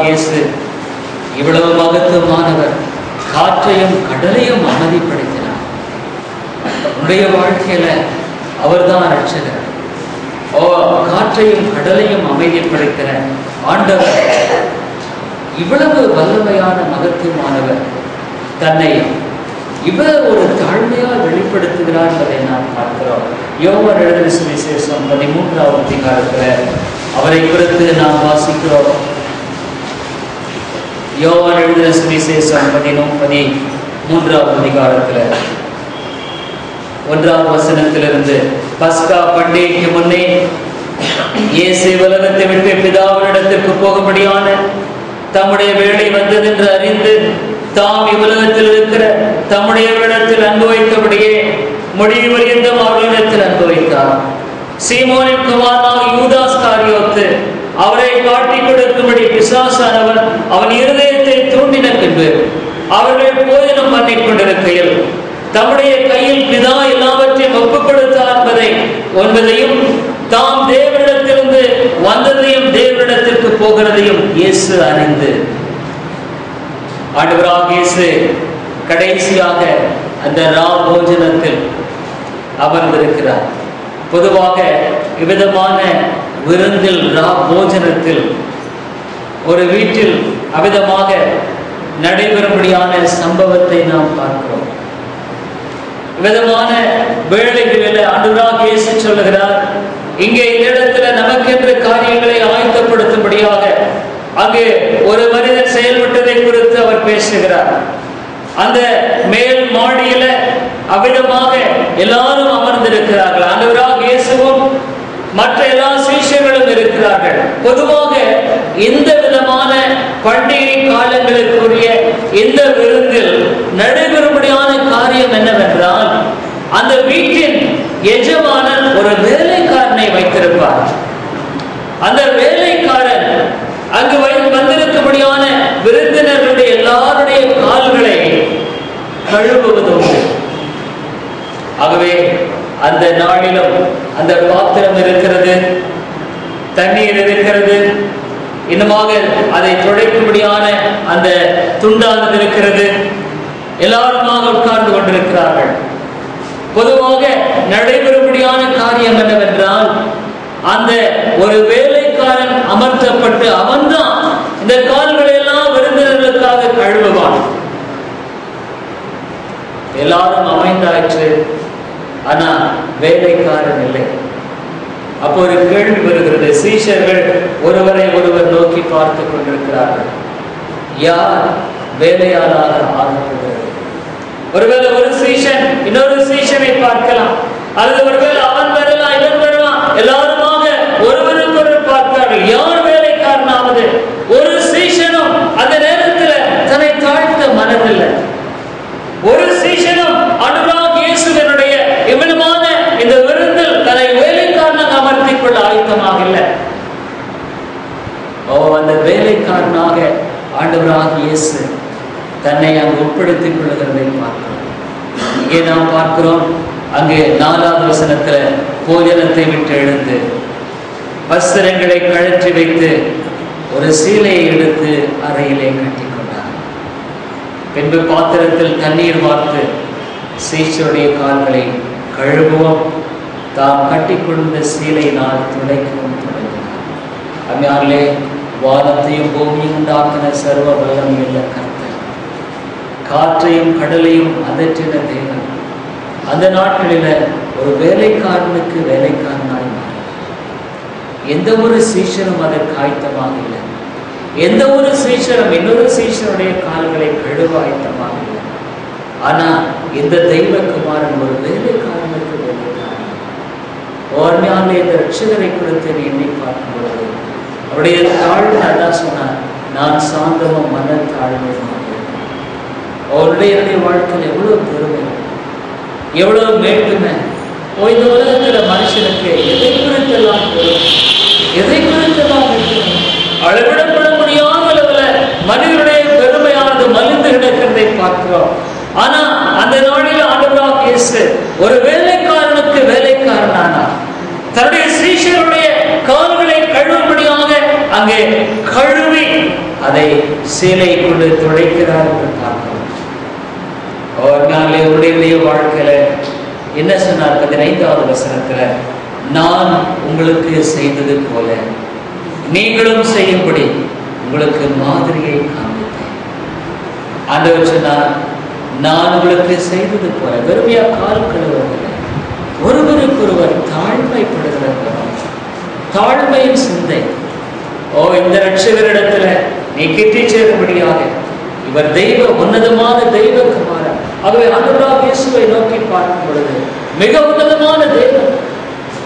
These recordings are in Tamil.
இயேசு இவ்வளவு மகத்துவமானவர், காற்றையும் கடலையும் அமைதிப்படுத்தினார். உன்னுடைய வாழ்க்கையில அவர்தான் ரட்சகர். காற்றையும் கடலையும் அமைதிப்படுத்தின ஆண்டவர் இவ்வளவு வல்லமையான மகத்துவமானவர் தன்னை இவர் ஒரு தாழ்மையால் வெளிப்படுத்துகிறார் என்பதை நாம் பார்க்கிறோம். யோவான் எழுதின சுவிசேஷம் 13வது அதிகாரத்தில் அவரை குறித்து நாம் வாசிக்கிறோம். யோவான் எழுதின சுவிசேஷம் 13வது அதிகாரத்தில் 1வது வசனத்திலிருந்து, பஸ்கா பண்டிகைக்கு முன்னே இயேசு உலகத்தை விட்டு பிதாவினிடத்திற்கு போகும்படியான தம்முடைய வேலை வந்தது என்று அறிந்து தாம் இவ்வுலகத்தில் இருக்கிற தம்முடைய இடத்தில் அன்பு வைத்தபடியே முடிவு பரியந்தம் அவர்களிடத்தில் அன்பு வைத்தார். சீமோனின் குமாரனாக யூதாஸ் காரியோத்து அவரை காட்டிக் கொடுக்கும்படி பிசாசானவன் அவன் இருதயத்தை தூண்டின பின்பு அவர்கள் போஜனம் பண்ணிக் கொண்டிருக்கையில் தம்முடைய கையில் பிதா எல்லாவற்றையும் ஒப்புக் கொடுத்தார் என்பதையும் தாம் தேவனிடத்திலிருந்து வந்ததையும் தேவனிடத்திற்கு போகிறதையும் இயேசு அறிந்து, ஆண்டவராக இயேசு கடைசியாக அந்த போஜனத்தில் அமர்ந்திருக்கிறார். பொதுவாக இவ்விதமான விருந்தில் போஜனத்தில் ஒரு வீட்டில் அவ்விதமாக நடைபெறும்படியான சம்பவத்தை நாம் பார்க்கிறோம். விதமான வேளைகளில் ஆண்டவராக இயேசு சொல்லுகிறார், இங்கே இந்த இடத்துல நமக்கென்று காரியங்களை ஆயத்தப்படுத்தும்படியாக அங்கே ஒரு மனிதன் செயல்பட்டதை குறித்து அவர் பேசுகிறார். அந்த மேல் மாடியில அவ்விதமாக எல்லாரும் அமர்ந்திருக்கிறார்கள். ஆண்டவராக இயேசுவும் மற்ற எல்லா சீஷர்களும் இருக்கிறார்கள். பொதுவாக இந்த விதமான பண்டிகை காலங்களுக்குரிய இந்த விருந்தில் நடைபெறும்படியான காரியம் என்னவென்றால், அந்த வீட்டின் எஜமானன் ஒரு வேலைக்காரனை வைத்திருப்பார். அந்த வேலைக்காரன் அங்கு வந்திருக்கும்படியான விருந்தினர்களுடைய எல்லாருடைய கால்களை கழுவுவதுண்டு. ஆகவே அந்த நாளிலும் அந்த பாத்திரம் இருக்கிறது, தண்ணீர் இருக்கிறது, இன்னுமாக அதை துடைக்கும்படியான அந்த துண்டானது இருக்கிறது. எல்லாருமாக உட்கார்ந்து கொண்டிருக்கிறார்கள். பொதுவாக நடைபெறும்படியான காரியம் என்னவென்றால், அந்த ஒரு வேலைக்காரன் அமர்த்தப்பட்டு அவன்தான் இந்த கால்களை எல்லாம் விருந்தினர்களுக்காக கழுவுவான். எல்லாரும் அமைந்தாயிற்று, ஆனா வேலைக்காரன் இல்லை. அப்போ ஒரு கேள்வி வருகிறது. சீஷர்கள் ஒருவரை ஒருவர் நோக்கி பார்த்து கொண்டிருக்கிறார்கள். யார் வேலையாளாக ஆகப்படுகிறது? ஒருவேளை ஒரு சீஷன் இன்னொரு சீஷனை பார்க்கலாம், அல்லது ஒருவேளை அவன் வரலாம் இவன் வரலாம், எல்லாருமாக ஒருவருக்கு ஒருவர் பார்க்கிறார்கள். யார் வேலைக்காரனாவது? ஒரு சீஷனும் அந்த நேரத்தில் தன்னை தாழ்த்த மனதில்லை. ஒரு சீஷனும் ஆண்டவராக இயேசுவினுடைய இவ்விதமான இந்த விருந்தில் தன்னை வேலைக்காரனாக அமர்த்திக் கொள்ள ஆயத்தமாக இல்லை. அந்த வேலைக்காரனாக ஆண்டவராக இயேசு தன்னை அங்கு உட்படுத்திக் கொள்ளுகிறதை பார்க்கிறோம். இங்கே நாம் பார்க்கிறோம், அங்கே 4வது வசனத்துல போஜனத்தை விட்டு எழுந்து வஸ்திரங்களை கழற்றி வைத்து ஒரு சீலையை எடுத்து அறையிலே கட்டிக்கொண்டார். பின்பு பாத்திரத்தில் தண்ணீர் வார்த்து சீஷருடைய கால்களை கழுவுவோம், தாம் கட்டிக்கொண்ட சீலையினால் துடைக்கவும் தொடங்கினார். அம்மையாலே வானத்தையும் பூமியும் உண்டாக்கின சர்வ வல்லமையுள்ள கர்த்தர், காற்றையும் கடலையும் அதற்றின தேவன் அந்த நாட்களில ஒரு வேலைக்காரனுக்கு வேலைக்காரனாய் மாறி, எந்த ஒரு சீஷனும் அதற்கு ஆயத்தமாக இல்லை. எந்த ஒரு சீஷனும் இன்னொரு சீஷனுடைய கால்களை கழுவ ஆயத்தமாக இல்லை. ஆனா இந்த தெய்வகுமாரன் ஒரு வேலைக்காரனுக்கு வேலைக்காரன். ஓர்மையாலே இந்த ரட்சகரை குறித்து எண்ணி பார்க்கும் பொழுது அவருடைய தாழ்வு அதான் சொன்னார், நான் சாந்தமும் மன தாழ்மையுமாக இருக்கிறேன். அவருடைய வாழ்க்கையில் எவ்வளவு பெருமை, எவ்வளவு மேட்டுமை. இந்த உலகத்துல மனுஷனுக்கு எதை குறித்தெல்லாம் பெரும், எதை குறித்தெல்லாம் அளவிடப்பட முடியாத அளவுல மனிதனுடைய பெருமையானது மலிந்து கிடக்கிறதை பார்க்கிறோம். ஆனா அந்த நாளில் ஆண்டவராக இயேசு ஒரு வேலைக்காரனுக்கு வேலைக்காரனானார். தன்னுடைய சீஷருடைய கால்களை கழுவும்படியாக அங்கே கழுவி அதை சேலை கொண்டு துடைக்கிறார் என்று பார்க்கிறோம். ஒரு நாள் உடைய வாழ்க்கையில என்ன சொன்னார்? 15வது வசனத்துல, நான் உங்களுக்கு செய்தது போல நீங்களும் செய்யும்படி உங்களுக்கு மாதிரியை காண்பித்தேன். ஆண்டவர் சொன்னார், நான் உங்களுக்கு செய்தது போல. வெறுமையா கால் கழுவவில்லை, ஒருவருக்கொருவர் தாழ்மைப்படுகிற தாழ்மையின் சிந்தை. இந்த ரட்சகரிடத்துல நீ கிட்டி சேரும்படியாக இவர் தெய்வ உன்னதமான தெய்வ குமாரன். ஆகவே ஆண்டவராகிய இயேசுவை நோக்கி பார்க்கும் பொழுது மிக உன்னதமான தெய்வம்,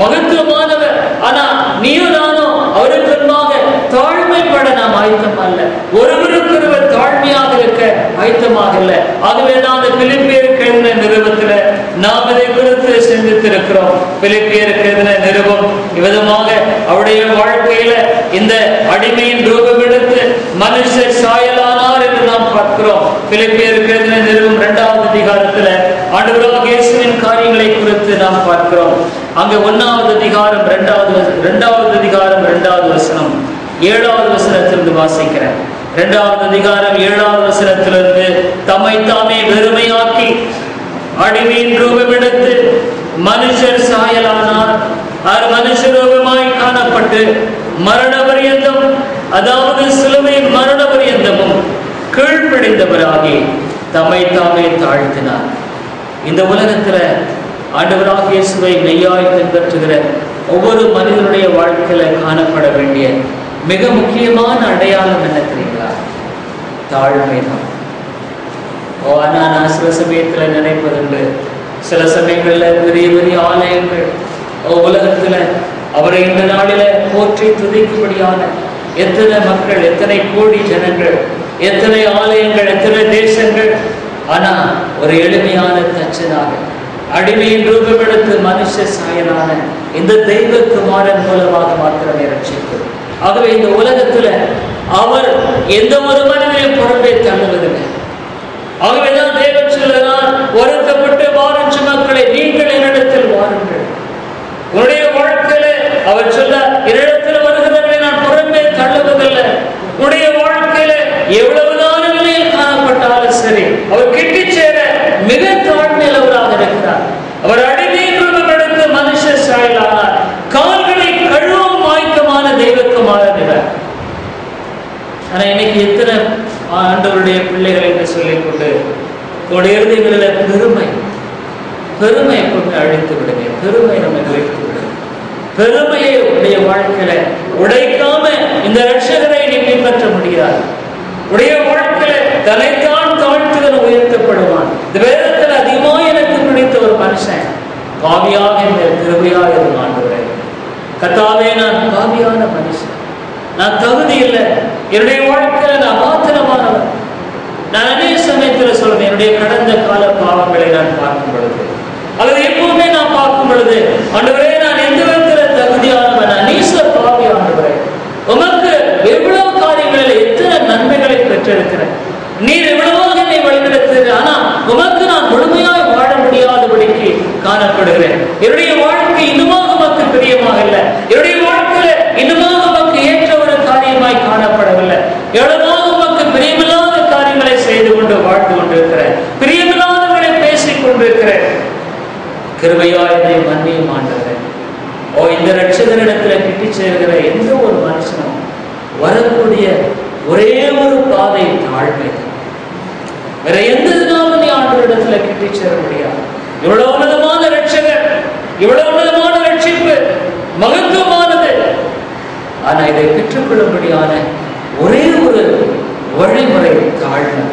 மகத்துவமானவர். ஆனா நீயும் நானும் அவருக்கு முன்பாக தாழ்மைப்பட நாம் ஆயத்தம் அல்ல, ஒருவருக்கொருவர் தாழ்மையாக இருக்க ஆயத்தமாக இல்லை. ஆகவே தான் அந்த பிலிப்பியருக்கு எழுதின நிருபத்துல நாம் இதை குறித்து சிந்தித்திருக்கிறோம். பிலிப்பியருக்கு எழுதின நிருபம் விதமாக அவருடைய வாழ்க்கையில இந்த அடிமையின் ரூபம் எடுத்து மனுஷர் சாயலானார் என்று நாம் பார்க்கிறோம். பிலிப்பியருக்கு எழுதின நிருபம் 2வது அதிகாரத்துல ஆண்டவராகிய இயேசுவின் காரியங்களை குறித்து நாம் பார்க்கிறோம். அங்க 1வது அதிகாரம் 2வது அதிகாரம் 2வது வசனம் 7வது வசனத்திலிருந்து வாசிக்கிறேன். 2வது அதிகாரம் 7வது வசனத்திலிருந்து, தம்மை தாமே வெறுமையாக்கி அடிமையின் ரூபம் எடுத்து மனுஷர் சாயலானார். அவர் மனுஷ ரூபமாய் காணப்பட்டு மரண பரியந்தம், அதாவது சிலுவையின் மரண பரியந்தமும் கீழ்ப்படிந்தவராகி தம்மை தாமே தாழ்த்தினார். இந்த உலகத்துல ஆண்டவராகிய இயேசுவை மெய்யாய் பின்பற்றுகிற ஒவ்வொரு மனிதனுடைய வாழ்க்கையில காணப்பட வேண்டிய மிக முக்கியமான அடையாளம் என்ன தெரியுங்களா? தாழ்மைதான். நான் சில சமயத்துல நினைப்பதுண்டு, சில சமயங்கள்ல பெரிய பெரிய ஆலயங்கள் உலகத்துல அவரை இந்த நாளில போற்றி துதிக்கும்படியான எத்தனை மக்கள், எத்தனை கோடி ஜனங்கள், எத்தனை ஆலயங்கள், எத்தனை தேசங்கள். ஆனா ஒரு எளிமையான தச்சனாக அடிமையின் ரூபம் எடுத்து மனுஷ சாயலான இந்த தெய்வ குமாரன் மூலமாக மாத்திரமே ரட்சிப்பு. ஆகவே இந்த உலகத்துல அவர் எந்த ஒரு மனிதனையும் புறம்பே தள்ளுவதில்லை. ஆகவேதான் தேவன் சொல்லுகிறார், ஒருக்கப்பட்டு வாரும் சுமக்களை நீங்கள் என்னிடத்தில் வாருங்கள். உன்னுடைய வாழ்க்கையில அவர் சொல்ல, என்னிடத்தில் வருகிறவர்களை நான் புறம்பே தள்ளுவதில்லை. உன்னுடைய வாழ்க்கையில எவ்வளவுதான் நிலையில் காணப்பட்டாலும் சரி, அவர் கிட்டி சேர மிக தாழ்மையில் அவராக இருக்கிறார். அவர் அடிமையின் ரூபம் எடுத்து மனுஷ சாயலானார். கால்களை கழுவும் ஆயத்தமான தெய்வக்குமாரன். ஆனா இன்னைக்கு எத்தனை ஆண்டவருடைய பிள்ளைகள் என்று சொல்லிக் கொண்டு இருதயங்களில் பெருமை கொண்டு அழித்து விடுங்க. பெருமை நம்ம வைத்து விடுங்க. பெருமையை உடைய வாழ்க்கையில உடைக்காம இந்த ரட்சகரை நீ பின்பற்ற முடியாது. உடைய வாழ்க்கையில தன்னைத்தான் தாழ்த்துதல் உயர்த்தப்படுவான். இந்த வேதத்தில் அதிகமாக எனக்கு பிடித்த ஒரு மனுஷன், பாவியாக இந்த கிருபையாக இருந்தான். கர்த்தாவே, நான் பாவியான மனுஷன், நான் தகுதி இல்லை, என்னுடைய வாழ்க்கையில நான் மாத்திரமானவன். நான் அநேக சமயத்தில் சொல்றேன், என்னுடைய கடந்த கால பாவங்களை நான் பார்க்கும் பொழுது, அல்லது எப்பவுமே நான் பார்க்கும் பொழுது, ஆண்டவரே நான் எந்த விதத்துல தகுதியானவன், நான் நீச பாவி ஆண்டவரே, உமக்கு எவ்வளவு காரியங்களில் எத்தனை நன்மைகளை பெற்றிருக்கிறேன், நீர் எவ்வளவாக என்னை வழிநடத்துகிறேன். ஆனா உமக்கு நான் முழுமையாக வாழ முடியாதபடிக்கு காணப்படுகிறேன். என்னுடைய வாழ்க்கை இன்னுமாக உமக்கு பிரியமாக இல்லை. என்னுடைய வாழ்க்கையில இன்னுமாக உமக்கு ஏற்ற ஒரு காரியமாய் காணப்படவில்லை. எவ்வளவாக உமக்கு பிரியமில்லாத காரியங்களை செய்து கொண்டு வாழ்ந்து கொண்டிருக்கிறேன். பிரியமில்லாதவர்களை பேசிக் கொண்டிருக்கிறேன். கிருபையாய் என்னை மன்னியும் ஆண்டவரே. இந்த ரட்சகரிடத்துல கிட்டி சேர்கிற எந்த ஒரு மனுஷனும் வரக்கூடிய ஒரே ஒரு பாதை தாழ்மை. வேற எந்த நாளும் நீ ஆண்டவரிடத்துல கிட்டி சேர முடியாது. இவ்வளவு உன்னதமான ரட்சகர், இவ்வளவு உன்னதமான ரட்சிப்பு மகத்துவமானது. ஆனா இதை பெற்றுக்கொள்ளும்படியான ஒரே ஒரு வழிமுறை தாழ்மை.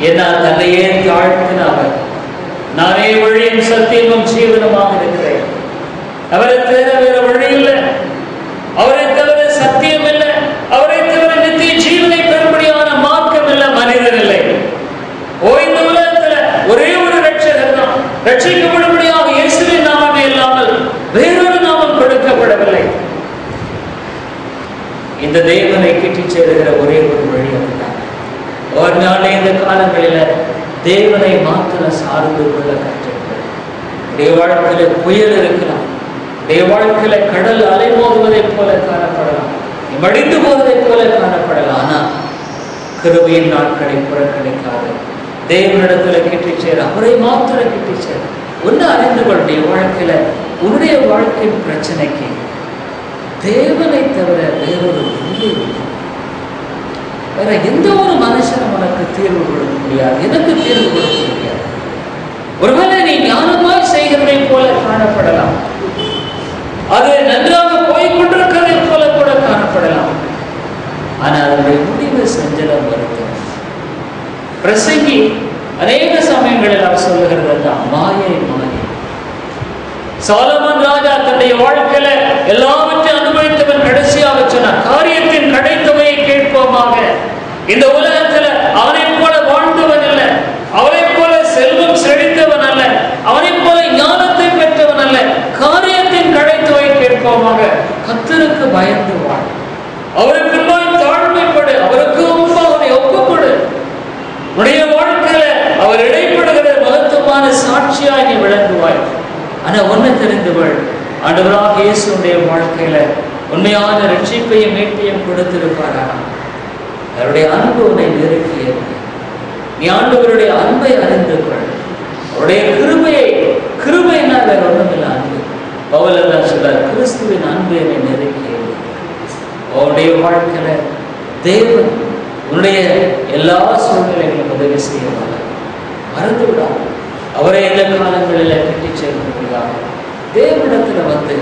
ஏன்னா தன்னையே தாழ்த்தினார். நானே வழியும் சத்தியமும் ஜீவனமாக இருக்கிறேன், அவரை தவிர வேற வழி இல்லை, அவரை தவிர சத்தியம் இல்லை, அவரை தவிர நித்திய ஜீவனை பெறும்படியான மார்க்கம் இல்லை, மனிதன் இல்லை. இந்த உலகத்துல ஒரே ஒரு ரட்சகர் தான். ரட்சிக்கப்படும்படியாக இயேசுவின் நாமமே இல்லாமல் வேறொரு நாமம் கொடுக்கப்படவில்லை. இந்த தேவனை கிட்டி சேருகிற ஒரே ஒரு வழி அதுதான். ஒரு நாளே இந்த காலங்களில தேவனை மாத்திரம் சார்ந்து கொள்ள கற்றுக்கொள்ள. வாழ்க்கையில புயல் இருக்கலாம், வாழ்க்கையில கடல் அலைமோதுவதை போல காணப்படலாம், மடிந்து போவதை போல காணப்படலாம். ஆனா கிருபையின் நாட்களை புறக்கணிக்காது தேவனிடத்தில் கிட்டிச் சேர, அவரை மாத்திரம் கிட்டிச் சேர. ஒன்று அறிந்து கொள்ளுடைய வாழ்க்கையில உன்னுடைய வாழ்க்கையின் பிரச்சனைக்கு தேவனை தவிர வேறொரு வழி இல்லை. வேற எந்த ஒரு மனுஷனும் உனக்கு தீர்வு கொடுக்க முடியாது, எனக்கு தீர்வு கொடுக்க முடியாது. ஒருவேளை நீ ஞானமாய் செய்கிறதை போல காணப்படலாம், அது நன்றாக போய்கொண்டிருக்கிறதை போல கூட காணப்படலாம். ஆனால் அதனுடைய முடிவு செஞ்சலம் வருகிறது. பிரசங்கி அநேக சமயங்களில் அவர் சொல்லுகிறது மாயை மாயை. சாலமோன் ராஜா தன்னுடைய வாழ்க்கையில எல்லாவற்றையும் அனுபவித்தவன் கடைசியாக சொன்னார், காரியத்தின் கடைத்தொகையை கேட்போமாக. இந்த உலகத்துல அவனை போல வாழ்ந்தவன் அல்ல, அவனை போல செல்வம் செழித்தவன் அல்ல, அவனை போல ஞானத்தை பெற்றவன் அல்ல. காரியத்தின் கடைத்தொகை கேட்போமாக. கர்த்தருக்கு பயந்து வாழ், அவருக்கு தாழ்மைப்படு, அவருக்கு அவனை ஒப்புக்கொடு. உடைய வாழ்க்கையில அவர் இடைப்படுகிற மகத்துவமான சாட்சியாய் நீ விளங்குவாய். ஆனா ஒண்ணு தெரிந்துகள், ஆண்டவராக இயேசுடைய வாழ்க்கையில உண்மையான ரட்சிப்பையும் மீட்பையும் கொடுத்திருப்பாரா? அவருடைய அன்பு உன்னை நெருக்கியது. நீ ஆண்டவருடைய அன்பை அறிந்து கொள். அவருடைய கிருபையினா வேற ஒண்ணுமில்லை, அன்பு. பவுல் தான் சொல்றார், கிறிஸ்துவின் அன்பு என்னை நெருக்கியது. அவருடைய வாழ்க்கையில தேவன் உன்னுடைய எல்லா சூழ்நிலைகளும் உதவி செய்யவாங்க. மறந்து விடாது அவரை எந்த காலங்களில் கட்டி சேர்க்க தேவனிடத்துல வந்து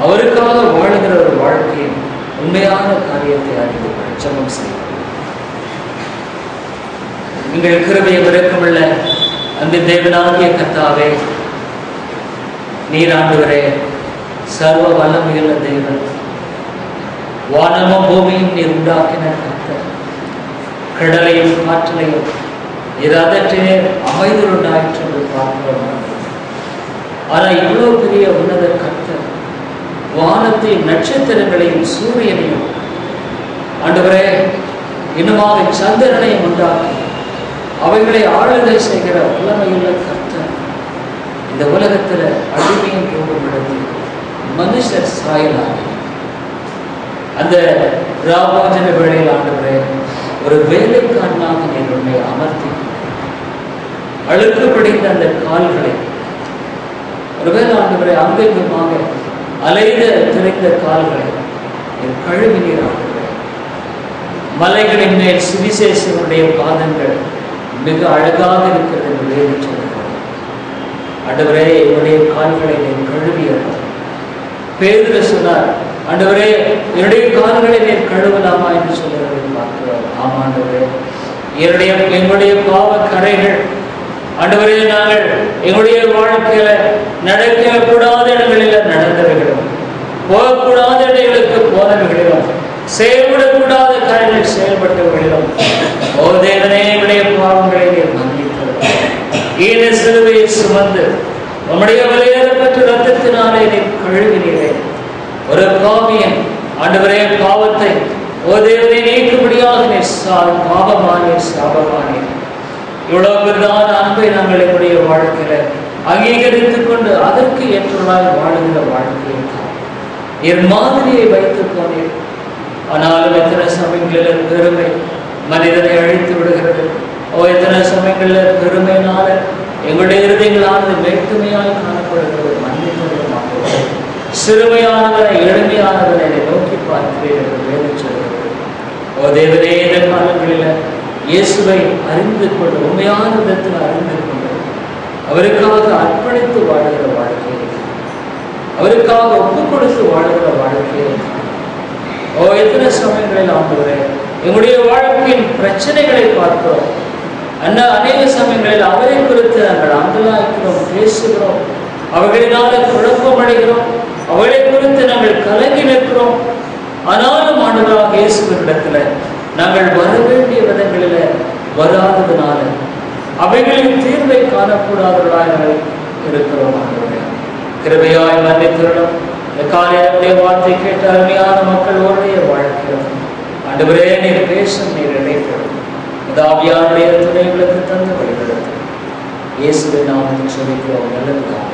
அவருக்காக வாழ்கிற ஒரு வாழ்க்கையின் உண்மையான காரியத்தை அறிந்து ஜெபம் செய்யும். எங்கள் கிருபையை விருக்கமுள்ள அந்த தேவனாகிய கர்த்தாவே, நீர் ஆண்டவரே சர்வ வல்லமையுள்ள தேவன். வானமும் பூமியும் நீர் உண்டாக்கின கர்த்தர். கடலையும் காற்றலையும் இது அதற்றே அமைதல் உண்டாயிற்று என்று பார்க்கிறோம். ஆனால் இவ்வளவு பெரிய உன்னத கர்த்தர் வானத்தின் நட்சத்திரங்களையும் சூரியனையும் ஆண்டவரே இன்னுமாக சந்திரனையும் உண்டாக்கி அவைகளை ஆளுகை செய்கிற வல்லமையுள்ள கர்த்தர் இந்த உலகத்துல அடிமையும் போகும் இடத்தில் மனுஷர் சாயலாக அந்த ராபோஜன வேளையில் ஆண்டவரே ஒரு வேலைக்காரனாக நீர் உன்னை அமர்த்தி அழுக்கு படிந்த அந்த கால்களை ஒருவேளை ஆண்டவரை அங்கெங்குமாக அலைந்த திரைந்த கால்களை கழுவி நீர் ஆண்டவரே. மலைகளின் மேல் சுவிசேஷனுடைய பாதங்கள் மிக அழகாக இருக்கிறது என்று வேறு சொல்கிறார். ஆண்டவரே என்னுடைய கால்களை நீர் கழுவியவர். பேதுரு சொன்னார், ஆண்டவரே என்னுடைய கால்களை நீர் கழுவலாமா என்று சொல்கிறதை பார்க்கிறோம். ஆமாண்டவரே, எங்களுடைய பாவ கரைகள் ஆண்டவரே நாங்கள் எங்களுடைய வாழ்க்கையில நடக்கக்கூடாத இடங்களில் நடந்தவைகளும் போகக்கூடாத இடங்களுக்கு போனவைகளிலும் செயல்படக்கூடாத காரியங்கள் செயல்பட்டவர்களிலும் ஓ தேவனே எங்களுடைய பாவங்களை நீர் மன்னித்தவர். சிலுவையை சுமந்து நம்முடைய விலையேறப்பட்ட ரத்தத்தினாலே நீர் கழுவினீரே. ஒரு பாவியன் ஆண்டவரே பாவத்தை ஓ தேவனை நீக்கும்படியாக நீர் பாவமானே சாபமானே. இவ்வளவு பெரிதான அன்பை நாங்கள் எங்களுடைய வாழ்க்கையில அங்கீகரித்துக் கொண்டு அதற்கு ஏற்றவாய் வாழுகிற வாழ்க்கையை என் மாதிரியை வைத்துக் போனேன். ஆனாலும் எத்தனை சமயங்களில் பெருமை மனிதனை அழித்து விடுகிறது. எத்தனை சமயங்களில் பெருமையினால எங்களுடைய இருதயங்களானது மேட்டுமையாய் காணப்படுகிறது. மன்னிப்பதாக சிறுமையானவரை எளிமையானவரை நோக்கி பார்க்கிறேன் என்று வேறு சொல்கிறது. ஓ தேவனே, இந்த காலங்களில் இயேசுவை அறிந்து கொண்டு உண்மையான விதத்தில் அறிந்து கொண்டு அவருக்காக அர்ப்பணித்து வாழ்கிற வாழ்க்கையை, அவருக்காக ஒப்புக் கொடுத்து வாழ்கிற வாழ்க்கையை எத்தனை சமயங்களில் ஆண்டவரே எங்களுடைய வாழ்க்கையின் பிரச்சனைகளை பார்க்கிறோம். அநேக சமயங்களில் அவரை குறித்து நாங்கள் அங்கலாய்க்கிறோம், பேசுகிறோம், அவர்களினால குழப்பம் அடைகிறோம், அவளை குறித்து நாங்கள் கலங்கி நிற்கிறோம். ஆனாலும் ஆண்டவராக இயேசுவினிடத்துல நாங்கள் வர வேண்டிய விதங்களில வராததுனால அவைகளின் தீர்வை காணக்கூடாதவர்களாக இருக்கிறோம். ஆண்டவரே கிருபையாய் மன்னித்திருடும். இந்த காலையினுடைய வார்த்தை கேட்ட அருமையான மக்கள் ஒருடைய வாழ்க்கையும் ஆண்டவரே நீர் பேசும், நீர் இணைப்படும் உதாவியாருடைய துணைகளுக்கு தந்து வழிபடுத்தும். இயேசுவின் நாமத்தில் சொல்லிக்கிறோம். நல்லது.